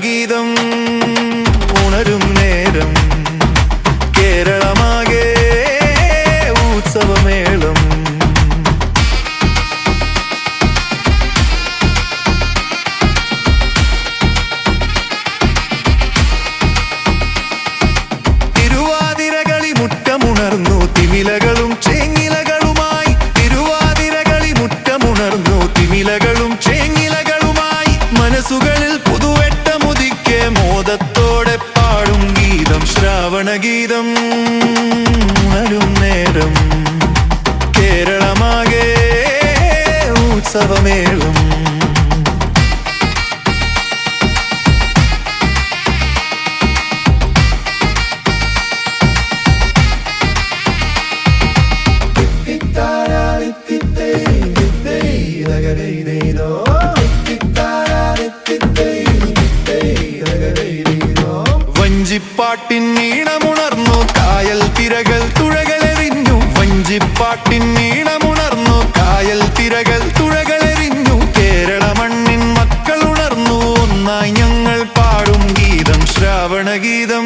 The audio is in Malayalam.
ശ്രാവണഗീതം ഉണരും നേരം കേരളമാകെ ഉത്സവമേളം. തിരുവാതിരകളി മുറ്റമുണർന്നു തിമിലകളും ചേങ്ങിലകളുമായി. തിരുവാതിരകളി മുറ്റമുണർന്നു തിമിലകളും ചേങ്ങിലകളുമായി. മനസ്സുകളിൽ പുതുവെട്ടമുദിക്കെ മോദത്തോടെ പാടും ഗീതം ശ്രാവണഗീതം ഉണരും നേരം കേരളമാകെ ഉത്സവമേളം. വഞ്ചിപ്പാട്ടിൻ ഈണമുണർന്നു കായൽ തിരകൾ തുഴകളെറിഞ്ഞു. വഞ്ചിപ്പാട്ടിൻ ഈണമുണർന്നു കായൽ തിരകൾ തുഴകളെറിഞ്ഞു. കേരള മണ്ണിൻ മക്കൾ ഉണർന്നു ഒന്നായി ഞങ്ങൾ പാടും ഗീതം ശ്രാവണഗീതം